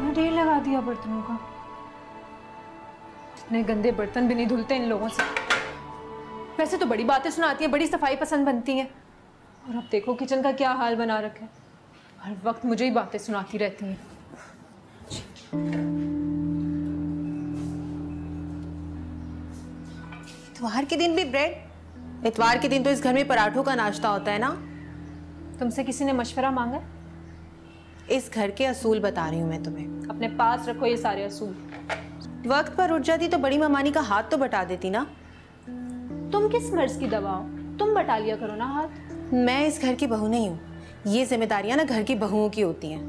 इतना ढेर लगा दिया बर्तनों का। इतने गंदे बर्तन भी नहीं धुलते इन लोगों से। वैसे तो बड़ी बातें सुनाती हैं, बड़ी सफाई पसंद बनती हैं, और अब देखो किचन का क्या हाल बना रखा है। हर वक्त मुझे ही बातें सुनाती रहती हैं। इतवार के दिन भी ब्रेड? इतवार के दिन तो इस घर में पराठों का नाश्ता होता है ना। तुमसे किसी ने मशवरा मांगा? इस घर के असूल बता रही हूँ मैं तुम्हें। अपने पास रखो ये सारे असूल। वक्त पर उठ जाती तो बड़ी मामानी का हाथ तो बटा देती ना। तुम किस मर्ज की दवा हो, तुम बटा लिया करो ना हाथ। मैं इस घर की बहू नहीं हूँ, ये जिम्मेदारियां ना घर की बहुओं की होती हैं।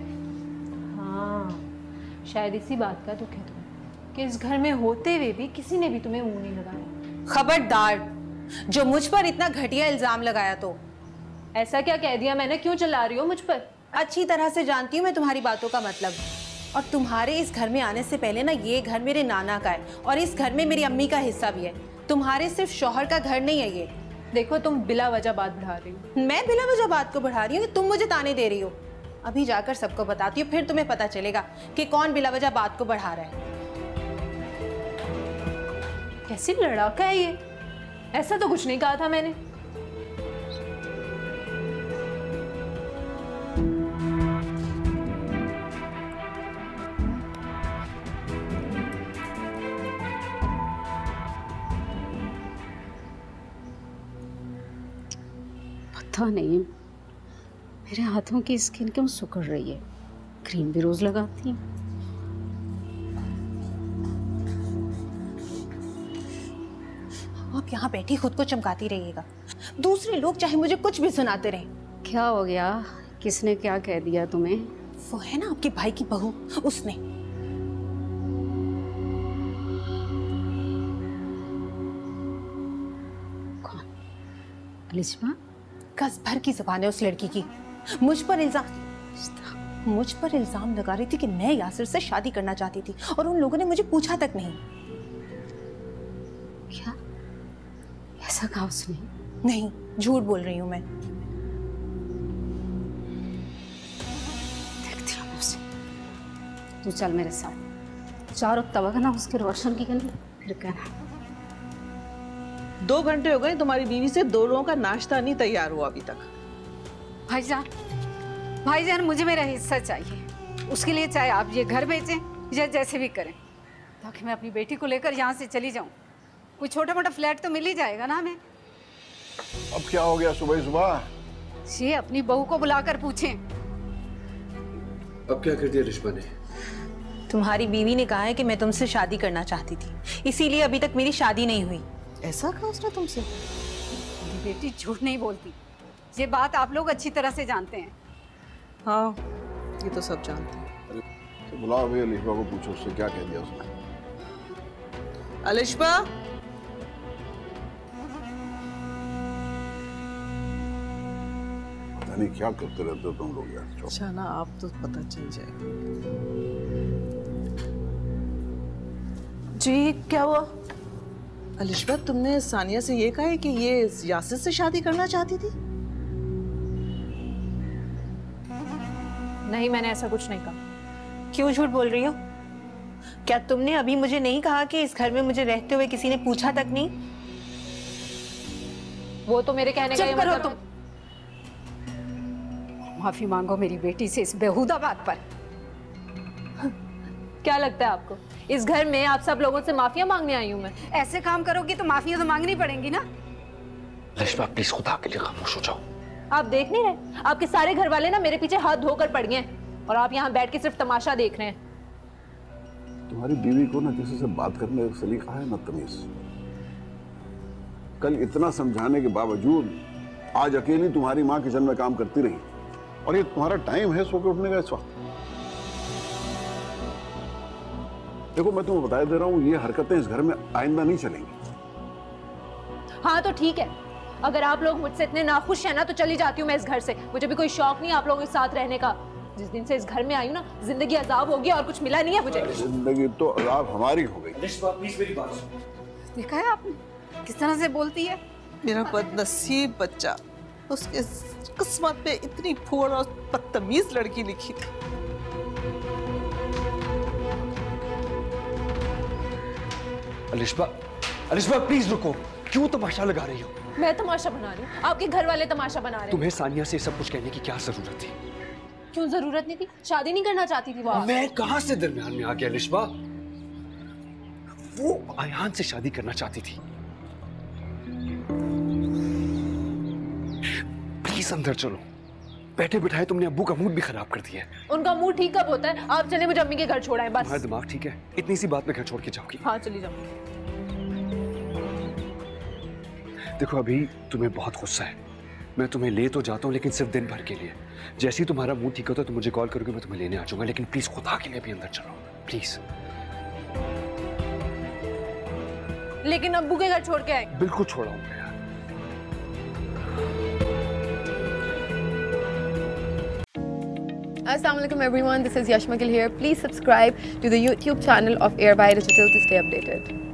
हाँ, शायद इसी बात का दुख है तुम्हें कि इस घर में होते हुए भी किसी ने भी तुम्हें मुंह नहीं लगाया। खबरदार, जो मुझ पर इतना घटिया इल्जाम लगाया तो। ऐसा क्या कह दिया मैंने, क्यों चिल्ला रही हो मुझ पर? अच्छी तरह से जानती हूँ मैं तुम्हारी बातों का मतलब। और तुम्हारे इस घर में आने से पहले ना ये घर मेरे नाना का है, और इस घर में मेरी अम्मी का हिस्सा भी है। तुम्हारे सिर्फ शौहर का घर नहीं है ये। देखो तुम बिला वजह बात बढ़ा रही हो। मैं बिला वजह बात को बढ़ा रही हूँ कि तुम मुझे ताने दे रही हो? अभी जाकर सबको बताती हूँ, फिर तुम्हें पता चलेगा कि कौन बिला वजह बात को बढ़ा रहा है। कैसी लड़ाका है ये, ऐसा तो कुछ नहीं कहा था मैंने। पता नहीं मेरे हाथों की स्किन क्यों सुखड़ रही है। क्रीम भी रोज लगाती हूँ। आप यहाँ बैठी खुद को चमकाती रहिएगा, दूसरे लोग चाहे मुझे कुछ भी सुनाते रहें। क्या हो गया, किसने क्या कह दिया तुम्हें? वो है ना आपके भाई की बहू, उसने। कौन? अलिशमा? कस भर की जुबान है उस लड़की की। मुझ पर इल्जाम लगा रही थी कि मैं यासिर से शादी करना चाहती थी, और उन लोगों ने मुझे पूछा तक नहीं। क्या ऐसा कहा उसने? नहीं, झूठ बोल रही हूं मैं। देखती हूँ उसे। तू चल मेरे साथ, चारों तबक ना उसके रोशन की करनी, फिर कहना। 2 घंटे हो गए तुम्हारी बीवी से 2 लोगों का नाश्ता नहीं तैयार हुआ अभी तक। भाईजान मुझे मेरा हिस्सा चाहिए। उसके लिए चाहे आप ये घर बेचें या जैसे भी करें, ताकि मैं अपनी बेटी को लेकर यहाँ से चली जाऊँ। कोई छोटा मोटा फ्लैट तो मिल ही जाएगा ना हमें। अब क्या हो गया सुबह सुबह? ये अपनी बहू को बुलाकर पूछें। अब क्या कर दिया रिश्मा ने? तुम्हारी बीवी ने कहा है कि मैं तुमसे शादी करना चाहती थी, इसीलिए अभी तक मेरी शादी नहीं हुई। ऐसा कहा उसने तुमसे? मेरी बेटी झूठ नहीं बोलती, ये बात आप लोग अच्छी तरह से जानते हैं। हाँ, ये तो सब जानते हैं। तो बुलाओ भैया, अलिशबा को पूछो उससे क्या कह दिया उसने। अलिशबा, पता नहीं क्या करते रहते हो तुम लोग यार। अच्छा ना, आप तो पता चल जाएगा। जी क्या हुआ? अलिशबा, तुमने सानिया से ये कहा है कि ये यासिर से शादी करना चाहती थी? नहीं, मैंने ऐसा कुछ नहीं कहा। क्यों झूठ बोल रही हो? क्या तुमने अभी मुझे नहीं कहा कि इस घर में मुझे रहते हुए किसी ने पूछा तक नहीं? वो तो मेरे कहने का चुप करो तुम। माफी मांगो मेरी बेटी से इस बेहुदा बात पर। क्या लगता है आपको इस घर में आप सब लोगों से माफिया मांगने आई हूं मैं? ऐसे काम करोगी तो माफिया तो मांगनी पड़ेंगी ना। रिश्मा प्लीज खुदा के लिए खामोश हो जाओ। आप देख नहीं रहे, आपके सारे घर वाले ना मेरे पीछे हाथ धोकर पड़ गए हैं, और आप यहाँ बैठ के सिर्फ तमाशा देख रहे हैं। तुम्हारी बीवी को ना किसी से बात करने का सलीका है ना तमीज। कल इतना समझाने के बावजूद आज अकेली तुम्हारी माँ किचन में काम करती रही, और ये तुम्हारा टाइम है सो के उठने का इस वक्त। देखो मैं तुम्हें बता दे रहा हूँ, ये हरकतें इस घर में आइंदा नहीं चलेंगी। हाँ तो ठीक है, अगर आप लोग मुझसे इतने नाखुश हैं ना तो चली जाती हूँ मैं इस घर से। मुझे भी कोई शौक नहीं आप लोगों के साथ रहने का। जिस दिन से इस घर में आई हूँ ना, जिंदगी अजाब होगी और कुछ मिला नहीं है मुझे। जिंदगी तो अजाब हमारी हो गई। प्लीज मेरी बात सुनो। देखा है आपने किस तरह से बोलती है? मेरा बदनसीब बच्चा, उसके किस्मत पे इतनी फूड़ और बदतमीज लड़की लिखी थी। अलिशबा, अलिशबा प्लीज रुको, क्यों तमाशा लगा रही हो? मैं तमाशा बना रही हूँ? आपके घर वाले तमाशा बना रहे हैं। तुम्हें सानिया से सब कुछ कहने की क्या जरूरत थी? क्यों जरूरत नहीं थी? शादी नहीं करना चाहती थी वो आप? मैं कहां से दरमियान में आ गया अलिशबा? वो आयान से शादी करना चाहती थी। प्लीज अंदर चलो, बैठे बिठाए तुमने अब्बू का मूड भी खराब कर दिया है। उनका मूड ठीक कब होता है? आप चले मुझे अम्मी के घर छोड़ाएं बस। तुम्हारा दिमाग ठीक है? इतनी सी बात में घर छोड़ के जाओगी? हाँ चली जाऊंगी। देखो अभी तुम्हें बहुत गुस्सा है, मैं तुम्हें ले तो जाता हूँ लेकिन सिर्फ दिन भर के लिए। जैसे ही तुम्हारा मूड ठीक होता है तो मुझे कॉल करोगे, मैं तुम्हें लेने आ जाऊंगा। लेकिन प्लीज खुदा के लिए भी अंदर चलो प्लीज। लेकिन अब्बू के घर छोड़ के आए। बिल्कुल छोड़ाऊंगा यार। Assalamualaikum everyone, this is Yashma Gill here. Please subscribe to the YouTube channel of Airby Digital to stay updated.